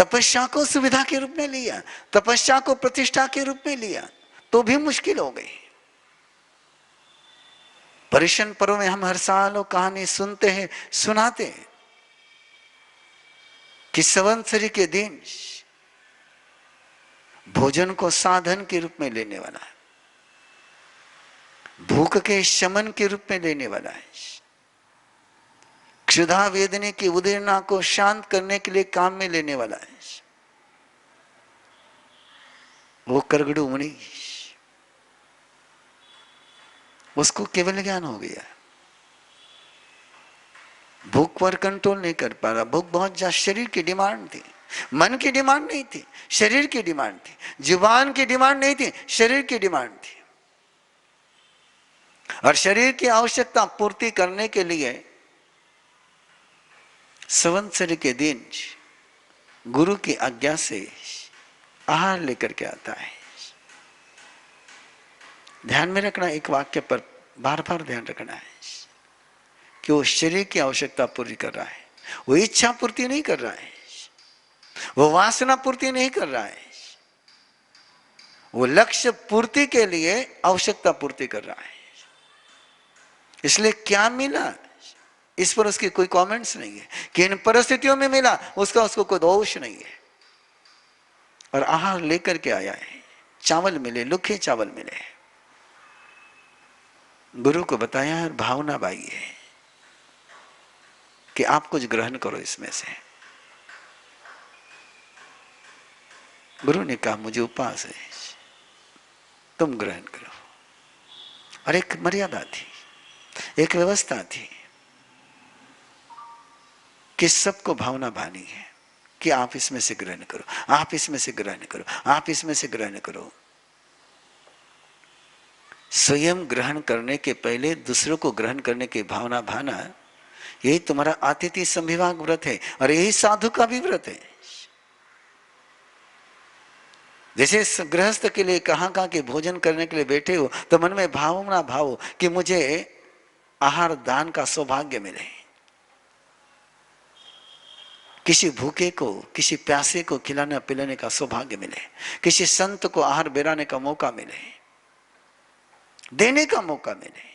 तपस्या को सुविधा के रूप में लिया, तपस्या को प्रतिष्ठा के रूप में लिया, तो भी मुश्किल हो गई। पर्युषण पर्व में हम हर साल वो कहानी सुनते हैं, सुनाते हैं कि संवत्सरी के दिन भोजन को साधन के रूप में लेने वाला है, भूख के शमन के रूप में लेने वाला है, क्षुधा वेदने की उद्रेना को शांत करने के लिए काम में लेने वाला है। वो करगड़ू मुनि, उसको केवल ज्ञान हो गया, भूख पर कंट्रोल नहीं कर पा रहा। भूख बहुत ज्यादा शरीर की डिमांड थी, मन की डिमांड नहीं थी, शरीर की डिमांड थी, जुबान की डिमांड नहीं थी, शरीर की डिमांड थी। और शरीर की आवश्यकता पूर्ति करने के लिए संवत्सरी के दिन गुरु की आज्ञा से आहार लेकर के आता है। ध्यान में रखना, एक वाक्य पर बार बार ध्यान रखना है कि वो शरीर की आवश्यकता पूरी कर रहा है, वो इच्छा पूर्ति नहीं कर रहा है, वो वासना पूर्ति नहीं कर रहा है, वो लक्ष्य पूर्ति के लिए आवश्यकता पूर्ति कर रहा है। इसलिए क्या मिला इस पर उसकी कोई कमेंट्स नहीं है कि इन परिस्थितियों में मिला, उसको कोई दोष नहीं है। और आहार लेकर के आया है, चावल मिले, लुखे चावल मिले, गुरु को बताया है, भावना बाई है कि आप कुछ ग्रहण करो इसमें से। गुरु ने कहा मुझे उपवास है, तुम ग्रहण करो। और एक मर्यादा थी, एक व्यवस्था थी कि सबको भावना भानी है कि आप इसमें से ग्रहण करो, आप इसमें से ग्रहण करो, आप इसमें से ग्रहण करो। स्वयं ग्रहण करने के पहले दूसरों को ग्रहण करने की भावना भाना, यही तुम्हारा आतिथ्य संविभाग व्रत है, और यही साधु का भी व्रत है। जैसे गृहस्थ के लिए कहाँ कि भोजन करने के लिए बैठे हो तो मन में भावना भावो कि मुझे आहार दान का सौभाग्य मिले, किसी भूखे को, किसी प्यासे को खिलाने पिलाने का सौभाग्य मिले, किसी संत को आहार बेराने का मौका मिले, देने का मौका मिले।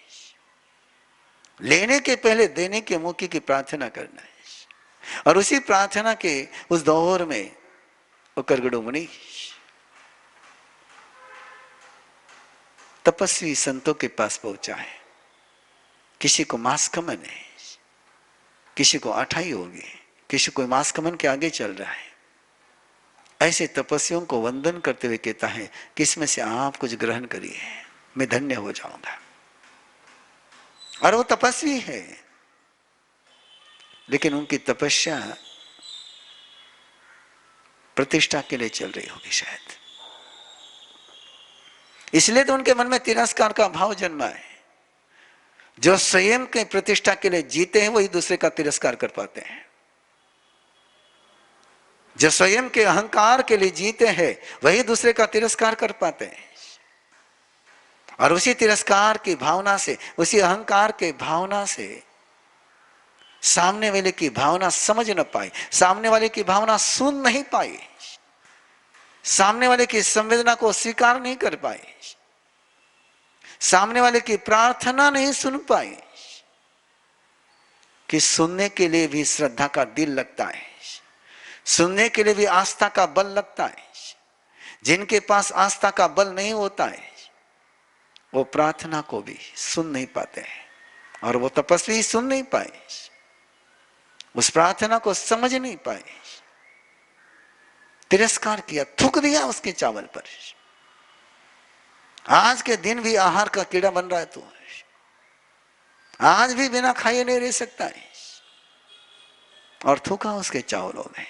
लेने के पहले देने के मौके की प्रार्थना करना है। और उसी प्रार्थना के उस दौर में वो करगड़ू मुनि तपस्वी संतों के पास पहुंचा है। किसी को मांसकमन है, किसी को अठाई होगी, किसी को मांसकमन के आगे चल रहा है। ऐसे तपस्वियों को वंदन करते हुए कहता है कि इसमें से आप कुछ ग्रहण करिए, मैं धन्य हो जाऊंगा। और वो तपस्वी है, लेकिन उनकी तपस्या प्रतिष्ठा के लिए चल रही होगी शायद, इसलिए तो उनके मन में तिरस्कार का भाव जन्मा है। जो स्वयं के प्रतिष्ठा के लिए जीते हैं वही दूसरे का तिरस्कार कर पाते हैं। जो स्वयं के अहंकार के लिए जीते हैं वही दूसरे का तिरस्कार कर पाते हैं। और उसी तिरस्कार की भावना से, उसी अहंकार के भावना से सामने वाले की भावना समझ न पाए, सामने वाले की भावना सुन नहीं पाए, सामने वाले की संवेदना को स्वीकार नहीं कर पाए, सामने वाले की प्रार्थना नहीं सुन पाए। कि सुनने के लिए भी श्रद्धा का दिल लगता है, सुनने के लिए भी आस्था का बल लगता है। जिनके पास आस्था का बल नहीं होता है वो प्रार्थना को भी सुन नहीं पाते हैं, और वो तपस्वी सुन नहीं पाए, उस प्रार्थना को समझ नहीं पाए, तिरस्कार किया, थूक दिया उसके चावल पर। आज के दिन भी आहार का कीड़ा बन रहा है तू, आज भी बिना खाए नहीं रह सकता है, और थूका उसके चावलों में।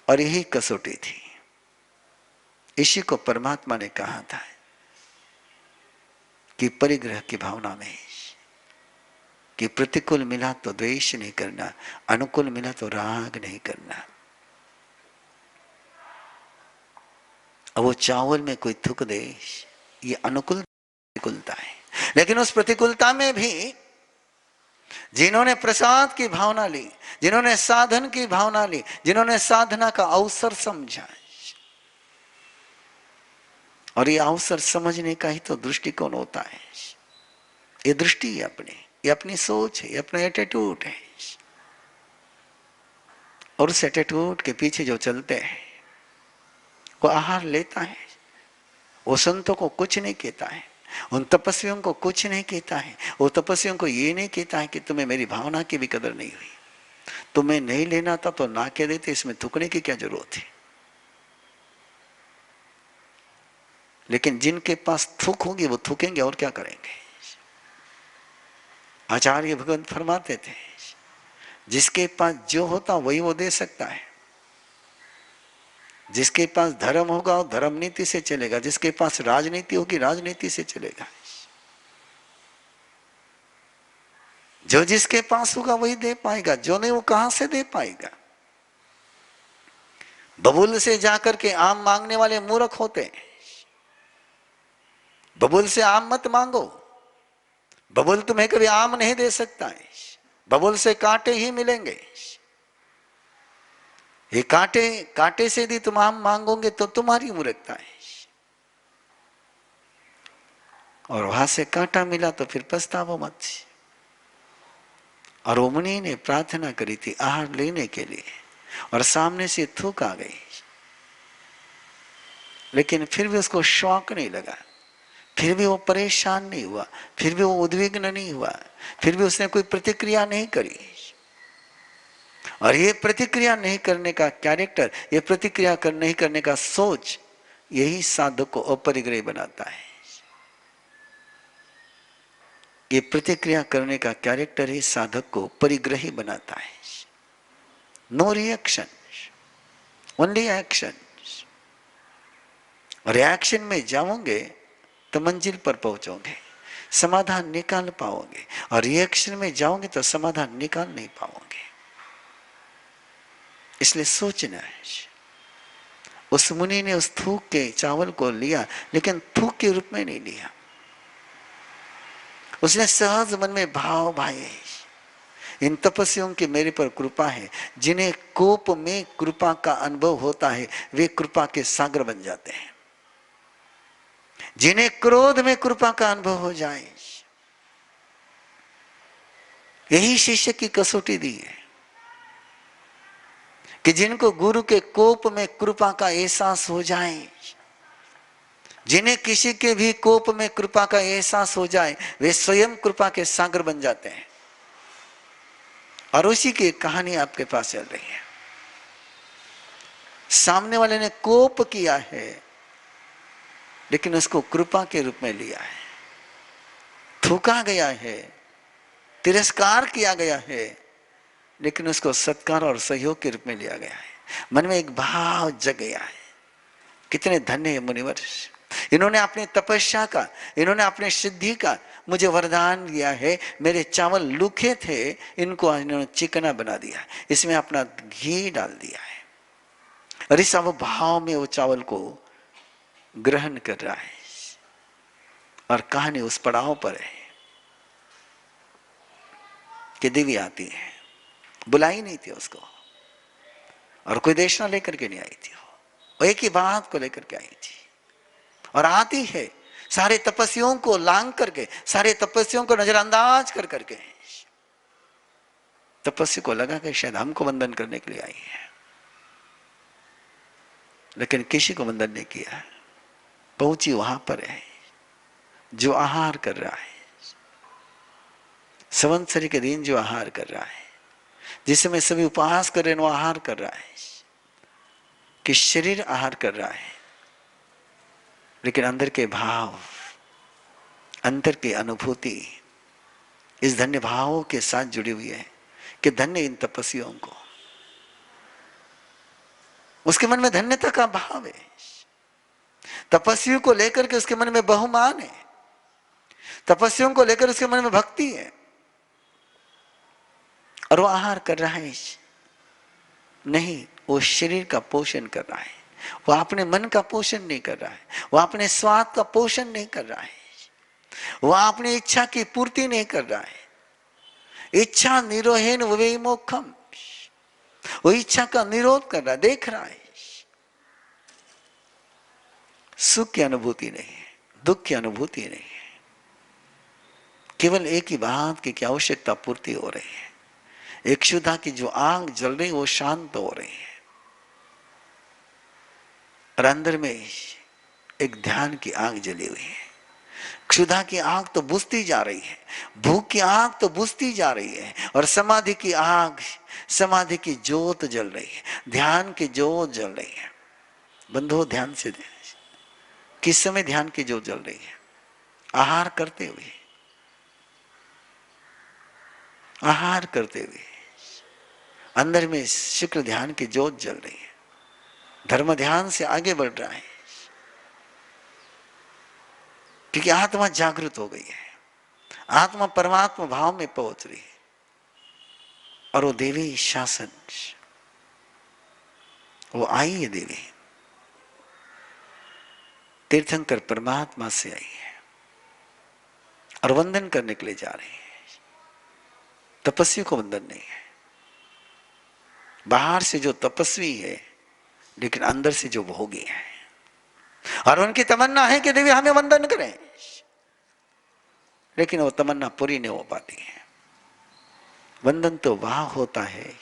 और यही कसौटी थी, इसी को परमात्मा ने कहा था कि परिग्रह की भावना में कि प्रतिकूल मिला तो द्वेष नहीं करना, अनुकूल मिला तो राग नहीं करना। अब वो चावल में कोई थूक दे, ये अनुकूल प्रतिकूलता है, लेकिन उस प्रतिकूलता में भी जिन्होंने प्रसाद की भावना ली, जिन्होंने साधन की भावना ली, जिन्होंने साधना का अवसर समझा, और ये अवसर समझने का ही तो दृष्टिकोण होता है। ये दृष्टि है अपनी, ये अपनी सोच है, ये अपना एटीट्यूड है। और उस एटीट्यूड के पीछे जो चलते हैं वो आहार लेता है, वो संतों को कुछ नहीं कहता है, उन तपस्वियों को कुछ नहीं कहता है। वो तपस्वियों को ये नहीं कहता है कि तुम्हें मेरी भावना की भी कदर नहीं हुई, तुम्हें नहीं लेना था तो ना कह देते, इसमें थूकने की क्या जरूरत है। लेकिन जिनके पास थूक होगी वो थूकेंगे और क्या करेंगे। आचार्य भगवंत फरमाते थे जिसके पास जो होता वही वो दे सकता है। जिसके पास धर्म होगा वो धर्म नीति से चलेगा, जिसके पास राजनीति होगी राजनीति से चलेगा। जो जिसके पास होगा वही दे पाएगा, जो नहीं वो कहां से दे पाएगा। बबूल से जाकर के आम मांगने वाले मूर्ख होते हैं। बबूल से आम मत मांगो, बबूल तुम्हें कभी आम नहीं दे सकता है, बबूल से कांटे ही मिलेंगे। ये कांटे से यदि तुम आम मांगोगे तो तुम्हारी मूर्खता है, और वहां से कांटा मिला तो फिर पछतावो मत। और वो मुनि ने प्रार्थना करी थी आहार लेने के लिए, और सामने से थूक आ गई, लेकिन फिर भी उसको शौक नहीं लगा, फिर भी वो परेशान नहीं हुआ, फिर भी वो उद्विग्न नहीं हुआ, फिर भी उसने कोई प्रतिक्रिया नहीं करी। और ये प्रतिक्रिया नहीं करने का कैरेक्टर, ये प्रतिक्रिया नहीं करने का सोच, यही साधक को अपरिग्रही बनाता है। ये प्रतिक्रिया करने का कैरेक्टर ही साधक को परिग्रही बनाता है। No reaction, only action. Reaction में जाओगे तो मंजिल पर पहुंचोगे, समाधान निकाल पाओगे, और रिएक्शन में जाओगे तो समाधान निकाल नहीं पाओगे। इसलिए सोचना है। उस मुनि ने उस थूक के चावल को लिया, लेकिन थूक के रूप में नहीं लिया। उसने सहज मन में भाव भाए, इन तपस्वियों की मेरे पर कृपा है। जिन्हें कोप में कृपा का अनुभव होता है वे कृपा के सागर बन जाते हैं। जिन्हें क्रोध में कृपा का अनुभव हो जाए, यही शिष्य की कसौटी दी है कि जिनको गुरु के कोप में कृपा का एहसास हो जाए, जिन्हें किसी के भी कोप में कृपा का एहसास हो जाए, वे स्वयं कृपा के सागर बन जाते हैं। और उसी की कहानी आपके पास चल रही है। सामने वाले ने कोप किया है, लेकिन उसको कृपा के रूप में लिया है। थूका गया है, तिरस्कार किया गया है, लेकिन उसको सत्कार और सहयोग के रूप में लिया गया है। मन में एक भाव जग गया है, कितने धन्य है मुनिवर, इन्होंने अपनी तपस्या का, इन्होंने अपने सिद्धि का मुझे वरदान दिया है। मेरे चावल लूखे थे, इनको इन्होंने चिकना बना दिया, इसमें अपना घी डाल दिया है, और इस भाव में वो चावल को ग्रहण कर रहा है। और कहानी उस पड़ाव पर है कि देवी आती है, बुलाई नहीं थी उसको, और कोई देशना लेकर के नहीं आई थी, वो एक ही बात को लेकर के आई थी। और आती है सारे तपस्वियों को लांग करके, सारे तपस्वियों को नजरअंदाज कर करके। तपस्वी को लगा कि शायद हमको वंदन करने के लिए आई है, लेकिन किसी को वंदन नहीं किया। पहुंची वहां पर है जो आहार कर रहा है, संवत्सरी के दिन जो आहार कर रहा है, जिस समय सभी उपवास कर रहे हैं वो आहार कर रहा है, कि शरीर आहार कर रहा है, लेकिन अंदर के भाव, अंतर की अनुभूति इस धन्य भावों के साथ जुड़ी हुई है कि धन्य इन तपस्वियों को। उसके मन में धन्यता का भाव है, तपस्वियों को लेकर के उसके मन में बहुमान है, तपस्वियों को लेकर उसके मन में भक्ति है, और वो आहार कर रहा है नहीं, वो शरीर का पोषण कर रहा है, वो अपने मन का पोषण नहीं कर रहा है, वो अपने स्वाद का पोषण नहीं कर रहा है, वो अपनी इच्छा की पूर्ति नहीं कर रहा है। इच्छा निरोहेन विमोक्षम, वो इच्छा का निरोध कर रहा है, देख रहा है। सुख की अनुभूति नहीं है, दुख की अनुभूति नहीं है, केवल एक ही बात की क्या आवश्यकता पूर्ति हो रही है। एक क्षुधा की जो आग जल रही वो शांत हो रही है, और अंदर में एक ध्यान की आग जली हुई है। क्षुधा की आग तो बुझती जा रही है, भूख की आग तो बुझती जा रही है, और समाधि की आग, समाधि की ज्योत जल रही है, ध्यान की ज्योत जल रही है। बंधुओं ध्यान से दें, किस समय ध्यान की ज्योत जल रही है? आहार करते हुए, आहार करते हुए अंदर में शुक्र ध्यान की ज्योत जल रही है, धर्म ध्यान से आगे बढ़ रहा है, क्योंकि आत्मा जागृत हो गई है, आत्मा परमात्मा भाव में पहुंच रही है, और वो देवी शासन, वो आई है देवी, तीर्थंकर परमात्मा से आई है और वंदन करने के लिए जा रही है। तपस्वी को वंदन नहीं है, बाहर से जो तपस्वी है लेकिन अंदर से जो भोगी है, और उनकी तमन्ना है कि देवी हमें वंदन करें, लेकिन वो तमन्ना पूरी नहीं हो पाती है। वंदन तो वहां होता है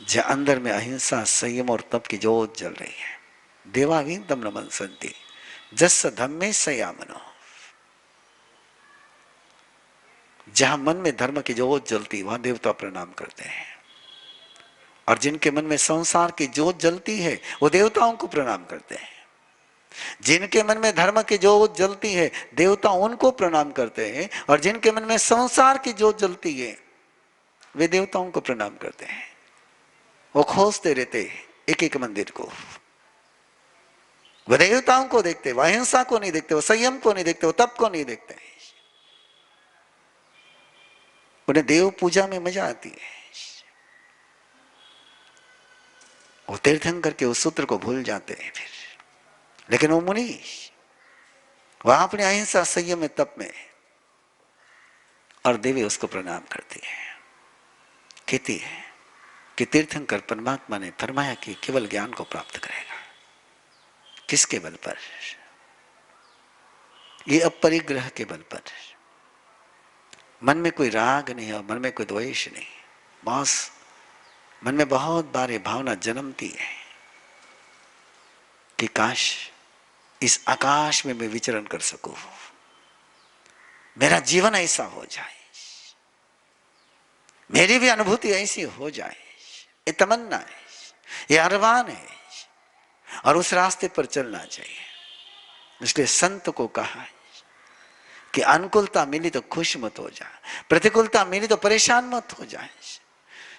जहां अंदर में अहिंसा, संयम और तप की ज्योत जल रही है। देवावीन तम नमन संति जस धम्मे संयामनो, जहां मन में धर्म की ज्योत जलती वहां देवता प्रणाम करते हैं, और जिनके मन में संसार की ज्योत जलती है वो देवताओं को प्रणाम करते हैं। जिनके मन में धर्म की ज्योत जलती है देवता उनको प्रणाम करते हैं, और जिनके मन में संसार की ज्योत जलती है वे देवताओं को प्रणाम करते हैं। वो खोजते रहते एक एक मंदिर को, वो देवताओं को देखते, वो अहिंसा को नहीं देखते, वो संयम को नहीं देखते, वो तप को नहीं देखते। उन्हें देव पूजा में मजा आती है, वो तीर्थंकर के उस सूत्र को भूल जाते हैं फिर। लेकिन वो मुनि वहां अपने अहिंसा, संयम में, तप में, और देवी उसको प्रणाम करती है, कहती है कि तीर्थंकर परमात्मा ने फरमाया कि केवल ज्ञान को प्राप्त करेगा। किसके बल पर? ये अपरिग्रह के बल पर। मन में कोई राग नहीं और मन में कोई द्वेष नहीं, बस मन में बहुत बार ये भावना जन्मती है कि काश इस आकाश में मैं विचरण कर सकूं, मेरा जीवन ऐसा हो जाए, मेरी भी अनुभूति ऐसी हो जाए। ये तमन्ना है, ये अरमान है, और उस रास्ते पर चलना चाहिए। इसलिए संत को कहा है कि अनुकूलता मिली तो खुश मत हो जा, प्रतिकूलता मिली तो परेशान मत हो जाए।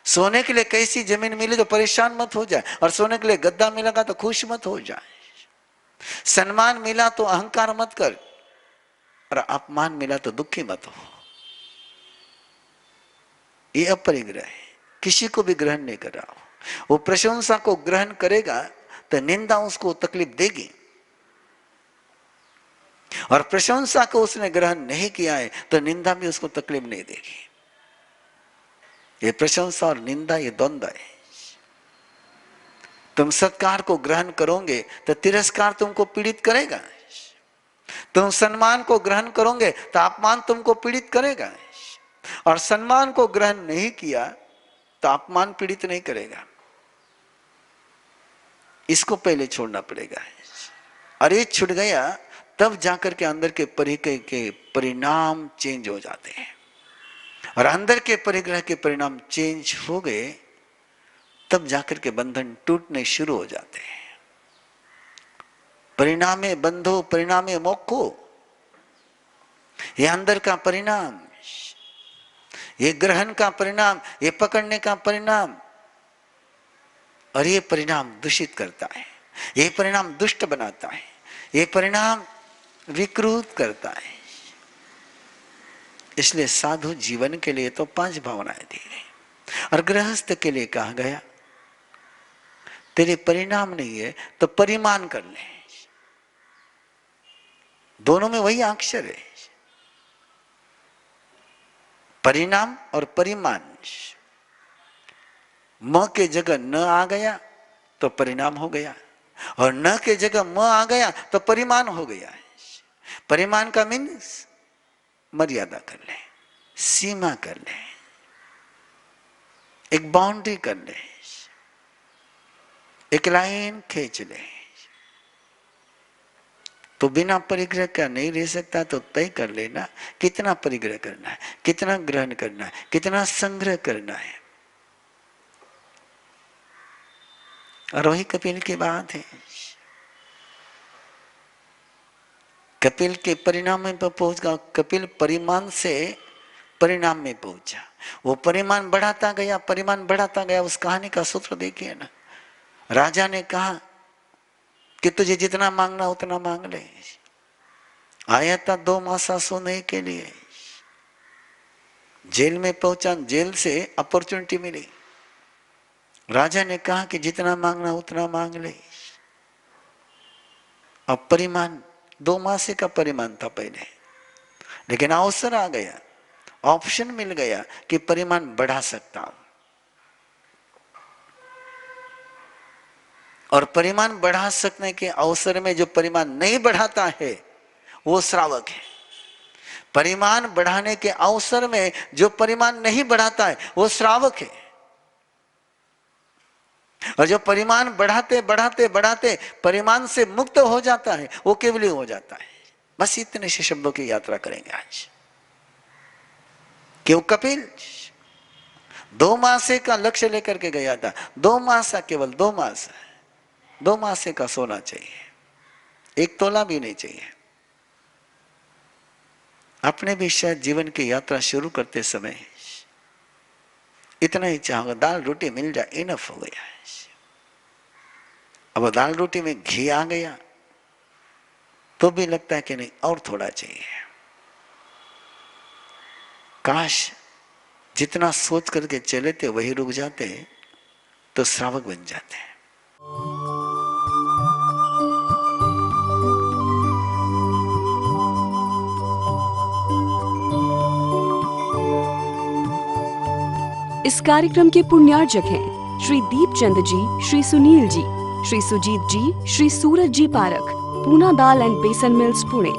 सोने के लिए कैसी जमीन मिली तो परेशान मत हो जाए, और सोने के लिए गद्दा मिलेगा तो खुश मत हो जाए। सम्मान मिला तो अहंकार मत कर, और अपमान मिला तो दुखी मत हो। ये अपरिग्रह है, किसी को भी ग्रहण नहीं कर रहा हो। वो प्रशंसा को ग्रहण करेगा तो निंदा उसको तकलीफ देगी, और प्रशंसा को उसने ग्रहण नहीं किया है तो निंदा भी उसको तकलीफ नहीं देगी। ये प्रशंसा और निंदा ये द्वंद्व है। तुम सत्कार को ग्रहण करोगे तो तिरस्कार तुमको पीड़ित करेगा, तुम सम्मान को ग्रहण करोगे तो अपमान तुमको पीड़ित करेगा, और सम्मान को ग्रहण नहीं किया तो अपमान पीड़ित नहीं करेगा। इसको पहले छोड़ना पड़ेगा, और ये छूट गया तब जाकर के अंदर के परिग्रह के परिणाम चेंज हो जाते हैं, और अंदर के परिग्रह के परिणाम चेंज हो गए तब जाकर के बंधन टूटने शुरू हो जाते हैं। परिणामे बंधो परिणामे मोक्षो, ये अंदर का परिणाम, ये ग्रहण का परिणाम, ये पकड़ने का परिणाम, और ये परिणाम दूषित करता है, ये परिणाम दुष्ट बनाता है, ये परिणाम विकृत करता है। इसलिए साधु जीवन के लिए तो 5 भावनाएं दी गई, और गृहस्थ के लिए कहा गया तेरे परिणाम नहीं है तो परिमाण कर ले। दोनों में वही अक्षर है, परिणाम और परिमाण, म के जगह न आ गया तो परिणाम हो गया, और न के जगह म आ गया तो परिमाण हो गया। परिमाण का मीन्स मर्यादा कर ले, सीमा कर ले, एक बाउंड्री कर ले, एक लाइन खींच ले। तो बिना परिग्रह का नहीं रह सकता, तो तय कर लेना कितना परिग्रह करना है, कितना ग्रहण करना है, कितना संग्रह करना है। और वही कपिल की बात है। कपिल के परिणाम में पहुंच गया, कपिल परिमाण से परिणाम में पहुंचा। वो परिमाण बढ़ाता गया, परिमाण बढ़ाता गया। उस कहानी का सूत्र देखिए ना। राजा ने कहा कि तुझे जितना मांगना उतना मांग ले। आया था 2 मासा सोने के लिए, जेल में पहुंचा, जेल से अपॉर्चुनिटी मिली। राजा ने कहा कि जितना मांगना उतना मांग ले। अब परिमाण 2 मासे का परिमाण था पहले, लेकिन अवसर आ गया, ऑप्शन मिल गया कि परिमाण बढ़ा सकता हूं। और परिमाण बढ़ा सकने के अवसर में जो परिमाण नहीं बढ़ाता है वो श्रावक है। परिमाण बढ़ाने के अवसर में जो परिमाण नहीं बढ़ाता है वो श्रावक है। और जो परिमाण बढ़ाते बढ़ाते बढ़ाते परिमाण से मुक्त हो जाता है वो केवली हो जाता है। बस इतने से शब्दों की यात्रा करेंगे आज। क्यों? कपिल 2 मासे का लक्ष्य लेकर के गया था। 2 मासा, केवल 2 मास, 2 मासे का सोना चाहिए, 1 तोला भी नहीं चाहिए। आपने भी शायद जीवन की यात्रा शुरू करते समय इतना ही चाहोगे, दाल रोटी मिल जाए इनफ हो गया है। अब दाल रोटी में घी आ गया तो भी लगता है कि नहीं और थोड़ा चाहिए। काश जितना सोच करके चले थे वही रुक जाते तो श्रावक बन जाते। इस कार्यक्रम के पुण्यार्जक हैं श्री दीपचंद जी, श्री सुनील जी, श्री सुजीत जी, श्री सूरज जी पारख, पूना दाल एंड बेसन मिल्स, पुणे।